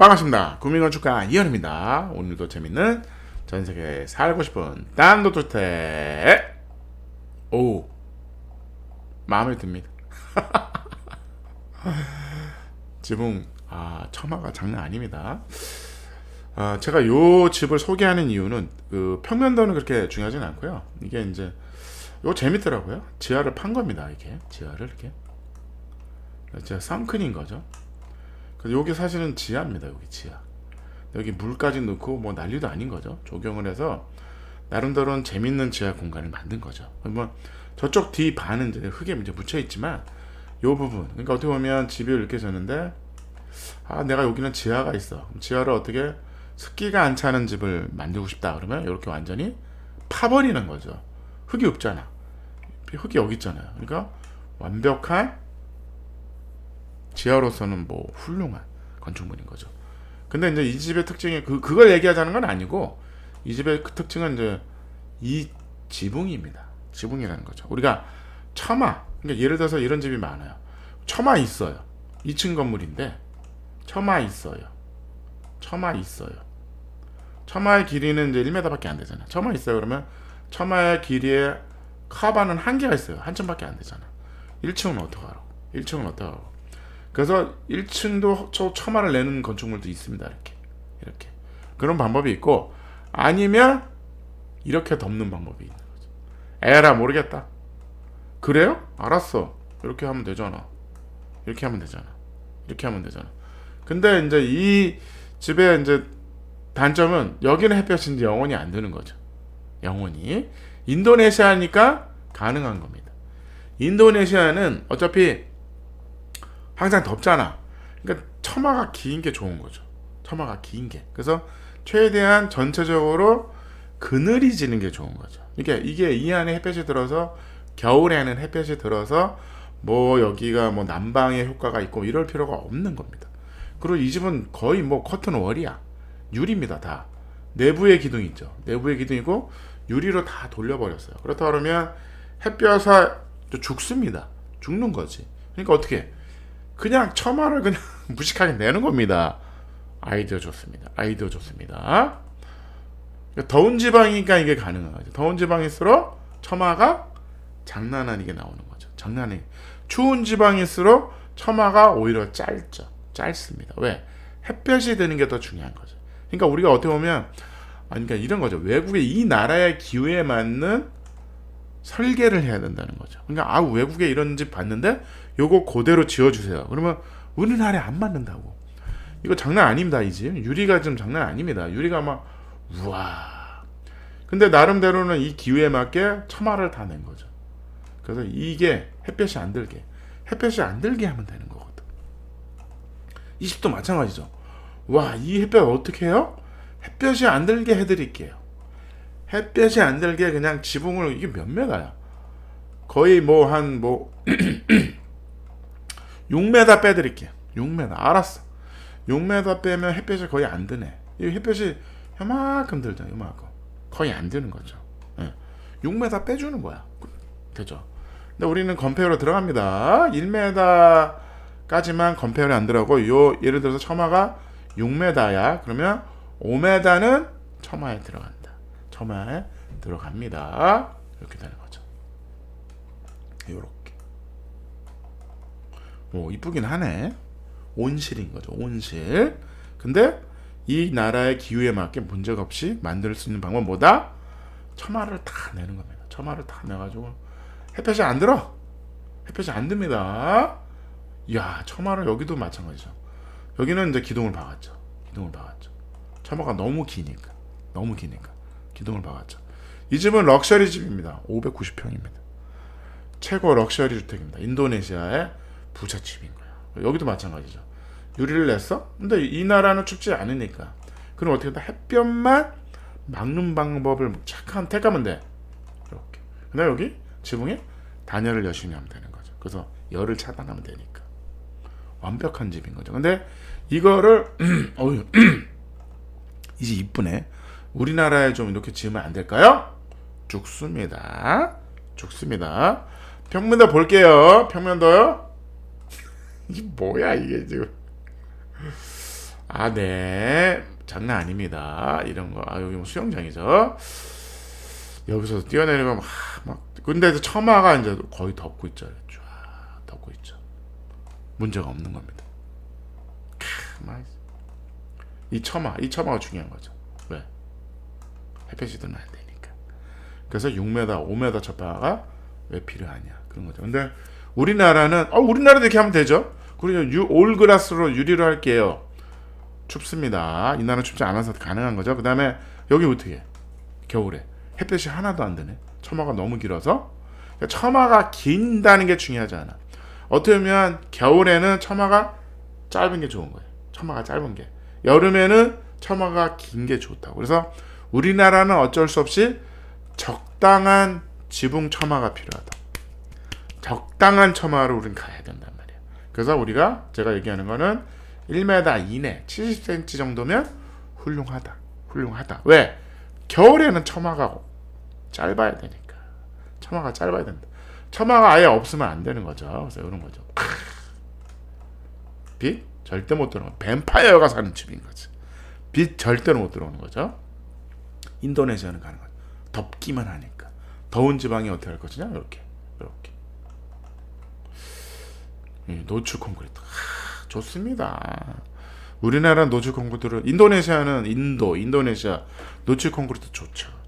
반갑습니다. 구민건축가 이현입니다. 오늘도 재밌는 전세계에 살고 싶은 단독주택 오 마음에 듭니다. 지붕 처마가 장난 아닙니다. 제가 요 집을 소개하는 이유는 그 평면도는 그렇게 중요하진 않고요. 이게 이제 요 재밌더라고요. 지하를 판 겁니다. 이게 지하를 이렇게 제가 썬큰인 거죠. 그래서 여기 사실은 지하입니다. 여기 지하. 여기 물까지 넣고 뭐 난리도 아닌 거죠. 조경을 해서 나름대로는 재밌는 지하 공간을 만든 거죠. 뭐 저쪽 뒤 반은 이제 흙에 이제 묻혀 있지만 요 부분, 그러니까 어떻게 보면 집이 이렇게 졌는데 내가 여기는 지하가 있어. 지하를 어떻게 습기가 안 차는 집을 만들고 싶다 그러면 이렇게 완전히 파버리는 거죠. 흙이 없잖아. 흙이 여기 있잖아요. 그러니까 완벽한 지하로서는 뭐 훌륭한 건축물인 거죠. 근데 이제 이 집의 특징이 그걸 얘기하자는 건 아니고 이 집의 그 특징은 이제 이 지붕입니다. 지붕이라는 거죠. 우리가 처마, 그러니까 예를 들어서 이런 집이 많아요. 처마 있어요. 2층 건물인데 처마 있어요. 처마 있어요. 처마의 길이는 이제 1m밖에 안 되잖아. 처마 있어요. 그러면 처마의 길이에 카바는 한계가 있어요. 한 층밖에 안 되잖아. 1층은 어떡하라고? 1층은 어떡하라고? 그래서 1층도 처마를 내는 건축물도 있습니다. 이렇게 그런 방법이 있고, 아니면 이렇게 덮는 방법이 있는 거죠. 에라 모르겠다. 그래요? 알았어. 이렇게 하면 되잖아. 이렇게 하면 되잖아. 이렇게 하면 되잖아. 근데 이제 이 집의 이제 단점은 여기는 햇볕이 이제 영원히 안 드는 거죠. 영원히. 인도네시아니까 가능한 겁니다. 인도네시아는 어차피 항상 덥잖아. 그러니까 처마가 긴 게 좋은 거죠. 처마가 긴 게. 그래서 최대한 전체적으로 그늘이 지는 게 좋은 거죠. 이게 이 안에 햇볕이 들어서, 겨울에는 햇볕이 들어서 뭐 여기가 뭐 난방의 효과가 있고 이럴 필요가 없는 겁니다. 그리고 이 집은 거의 뭐 커튼 월이야. 유리입니다. 다. 내부의 기둥이 있죠. 내부의 기둥이고 유리로 다 돌려버렸어요. 그렇다 그러면 햇볕이 죽습니다. 죽는 거지. 그러니까 어떻게 그냥 처마를 그냥 무식하게 내는 겁니다. 아이디어 좋습니다. 아이디어 좋습니다. 더운 지방이니까 이게 가능한 거죠. 더운 지방일수록 처마가 장난 아니게 나오는 거죠. 장난 아니게. 추운 지방일수록 처마가 오히려 짧습니다. 왜? 햇볕이 드는 게 더 중요한 거죠. 그러니까 우리가 어떻게 보면 그러니까 이런 거죠. 외국의 이 나라의 기후에 맞는 설계를 해야 된다는 거죠. 그러니까 외국에 이런 집 봤는데 요거 그대로 지어주세요. 그러면 우리나라에 안 맞는다고. 이거 장난 아닙니다. 이 집 유리가 좀 장난 아닙니다. 유리가 막 우와. 근데 나름대로는 이 기후에 맞게 처마를 다 낸 거죠. 그래서 이게 햇볕이 안 들게 하면 되는 거거든. 이 집도 마찬가지죠. 와, 이 햇볕 어떻게 해요? 햇볕이 안 들게 해드릴게요. 햇볕이 안 들게 그냥 지붕을, 이게 몇 메다야? 거의 한 6m 빼드릴게요. 6m. 알았어. 6m 빼면 햇볕이 거의 안 드네. 이 햇볕이 요만큼 들죠. 요만큼. 거의 안 드는 거죠. 6m 빼주는 거야. 되죠. 근데 우리는 건폐율로 들어갑니다. 1m까지만 건폐율이 안 들어가고, 예를 들어서 처마가 6m야. 그러면 5m는 처마에 들어간다. 처마에 들어갑니다. 이렇게 되는 거죠. 요렇게. 이쁘긴 하네. 온실인 거죠. 온실. 근데 이 나라의 기후에 맞게 문제가 없이 만들 수 있는 방법은 뭐다? 처마를 다 내는 겁니다. 처마를 다 내가지고 햇볕이 안 들어. 햇볕이 안 듭니다. 이야, 처마를 여기도 마찬가지죠. 여기는 이제 기둥을 박았죠. 처마가 너무 기니까 기둥을 박았죠. 이 집은 럭셔리 집입니다. 590평입니다. 최고 럭셔리 주택입니다. 인도네시아의 부잣집인 거야. 여기도 마찬가지죠. 유리를 냈어? 근데 이 나라는 춥지 않으니까. 그럼 어떻게 해? 햇볕만 막는 방법을 택하면 돼. 이렇게. 근데 여기 지붕에 단열을 열심히 하면 되는 거죠. 그래서 열을 차단하면 되니까. 완벽한 집인 거죠. 근데 이거를 이 집 이쁘네. 우리나라에 좀 이렇게 지으면 안 될까요? 죽습니다. 평면도 볼게요. 평면도요. 이게 뭐야 이게 지금. 아, 네. 장난 아닙니다. 이런 거. 아, 여기 뭐 수영장이죠. 여기서 뛰어내리면 막 근데 처마가 이제 거의 덮고 있죠. 쫙 덮고 있죠. 문제가 없는 겁니다. 이 처마가 중요한 거죠. 왜? 햇볕이 들면 안 되니까. 그래서 6m, 5m 처마가 왜 필요하냐 그런 거죠. 근데 우리나라는 우리나라도 이렇게 하면 되죠. 그리고 올그라스로 유리로 할게요. 춥습니다. 이 나라 춥지 않아서 가능한 거죠. 그 다음에 여기 어떻게 해? 겨울에 햇볕이 하나도 안 드네. 처마가 너무 길어서. 그러니까 처마가 긴다는 게 중요하지 않아. 어떻게 보면 겨울에는 처마가 짧은 게 좋은 거예요. 처마가 짧은 게. 여름에는 처마가 긴 게 좋다고. 그래서 우리나라는 어쩔 수 없이 적당한 지붕 처마가 필요하다. 적당한 처마로 우린 가야 된단 말이에요. 그래서 우리가 제가 얘기하는 거는 1m 이내 70cm 정도면 훌륭하다. 왜? 겨울에는 처마가 짧아야 되니까. 처마가 짧아야 된다. 처마가 아예 없으면 안 되는 거죠. 그래서 이런 거죠. 빛 절대 못 들어오는 뱀파이어가 사는 집인 거지. 빛 절대로 못 들어오는 거죠. 인도네시아는 가능하죠. 덥기만 하니까. 더운 지방이 어떻게 할 것이냐? 이렇게. 노출 콘크리트. 좋습니다. 우리나라 노출 콘크리트를 인도네시아는 인도네시아 노출 콘크리트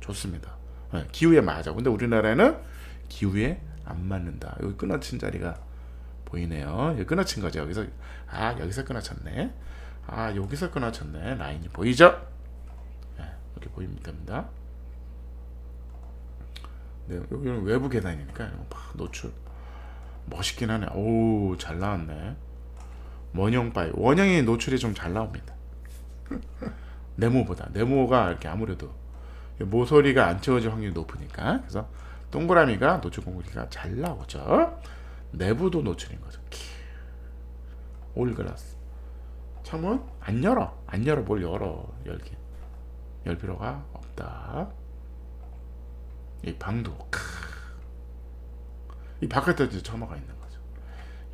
좋습니다. 네, 기후에 맞아. 근데 우리나라는 기후에 안 맞는다. 여기 끊어친 자리가 보이네요. 여기 끊어친 거죠. 여기서 끊어쳤네. 여기서 끊어쳤네. 라인이 보이죠? 네, 이렇게 보입니다. 네, 여기는 외부 계단이니까 노출 멋있긴 하네. 오, 잘 나왔네. 원형이 노출이 좀 잘 나옵니다. 네모가 이렇게 아무래도 모서리가 안 채워질 확률이 높으니까. 그래서 동그라미가 노출 공구리가 잘 나오죠. 내부도 노출인 거죠. 올글라스. 창문 안 열어. 뭘 열 필요가 없다. 이 방도 이 바깥에 이제 처마가 있는 거죠.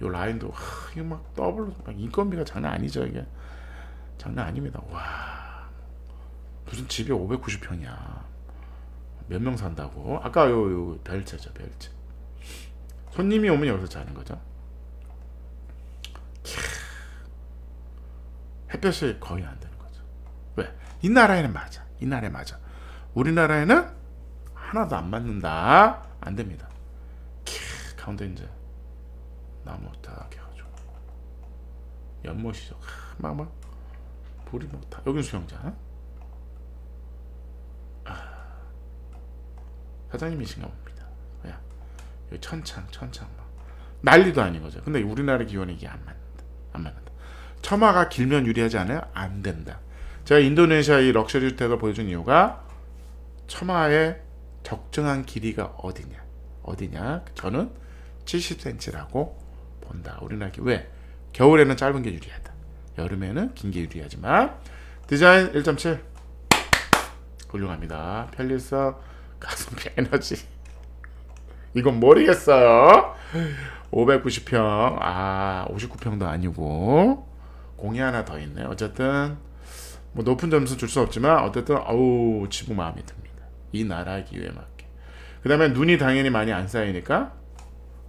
이 라인도 이게 막 더블로 인건비가 장난 아니죠. 이게 장난 아닙니다. 와, 무슨 집이 590평이야. 몇 명 산다고? 아까 요 별채죠, 별채. 손님이 오면 여기서 자는 거죠. 햇볕이 거의 안 되는 거죠. 왜? 이 나라에는 맞아. 우리나라에는 하나도 안 맞는다. 안 됩니다. 가운데 이제 나무 딱 해가지고 연못이죠. 막 불이 다. 여긴 수영장. 사장님이신가 봅니다. 야, 여기 천창 막 난리도 아닌 거죠. 근데 우리나라 기온이 이게 안 맞는다. 처마가 길면 유리하지 않아요? 안 된다. 제가 인도네시아 이 럭셔리 주택을 보여준 이유가 처마의 적정한 길이가 어디냐? 저는 70cm라고 본다. 우리나라 왜? 겨울에는 짧은 게 유리하다. 여름에는 긴 게 유리하지만 디자인 1.7 훌륭합니다. 편리성, 가성비, 에너지. 이건 모르겠어요. 590평, 59평도 아니고 공이 하나 더 있네. 어쨌든 뭐 높은 점수 줄 수 없지만 어쨌든 지붕 마음에 듭니다. 이 나라 기후에 맞게. 그 다음에 눈이 당연히 많이 안 쌓이니까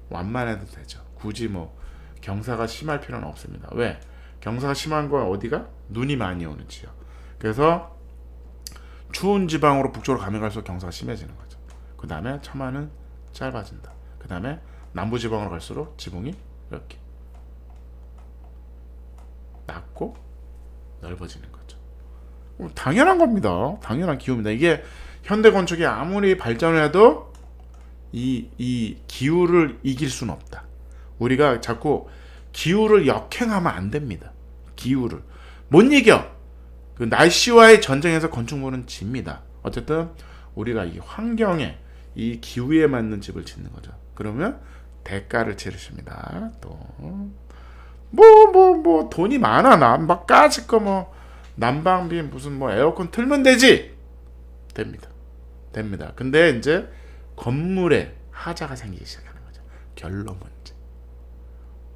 완만해도 되죠. 굳이 뭐 경사가 심할 필요는 없습니다. 왜? 경사가 심한 건 어디가? 눈이 많이 오는 지역. 그래서 추운 지방으로 북쪽으로 가면 갈수록 경사가 심해지는 거죠. 그 다음에 처마는 짧아진다. 그 다음에 남부 지방으로 갈수록 지붕이 이렇게 낮고 넓어지는 거죠. 당연한 겁니다. 당연한 기후입니다. 이게 현대 건축이 아무리 발전을 해도 이 기후를 이길 수는 없다. 우리가 자꾸 기후를 역행하면 안 됩니다. 기후를 못 이겨. 그 날씨와의 전쟁에서 건축물은 집니다. 어쨌든 우리가 이 환경에 이 기후에 맞는 집을 짓는 거죠. 그러면 대가를 치르십니다. 또 뭐 돈이 많아. 막 까짓 거 뭐 난방비 무슨 뭐 에어컨 틀면 되지. 됩니다. 근데 이제 건물에 하자가 생기기 시작하는 거죠. 결로 문제.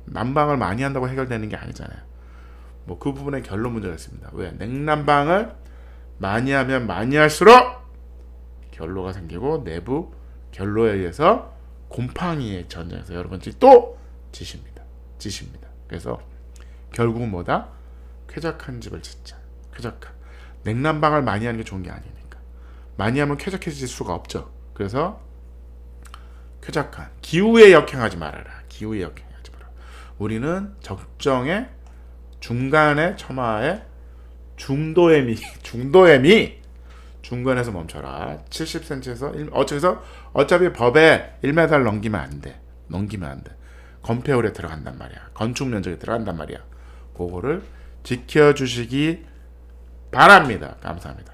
난방을 많이 한다고 해결되는 게 아니잖아요. 뭐 그 부분에 결론 문제가 있습니다. 왜? 냉난방을 많이 하면 많이 할수록 결로가 생기고 내부 결로에 의해서 곰팡이의 전쟁에서 여러분들이 또 지십니다. 그래서 결국은 뭐다? 쾌적한 집을 짓자. 쾌적한. 냉난방을 많이 하는 게 좋은 게 아니니까. 많이 하면 쾌적해질 수가 없죠. 그래서 쾌적한. 기후에 역행하지 말아라. 우리는 적정의 중간의 처마의 중도의 미 중간에서 멈춰라. 70cm에서 어차피 법에 1m를 넘기면 안 돼. 건폐율에 들어간단 말이야. 건축 면적에 들어간단 말이야. 그거를 지켜주시기 바랍니다. 감사합니다.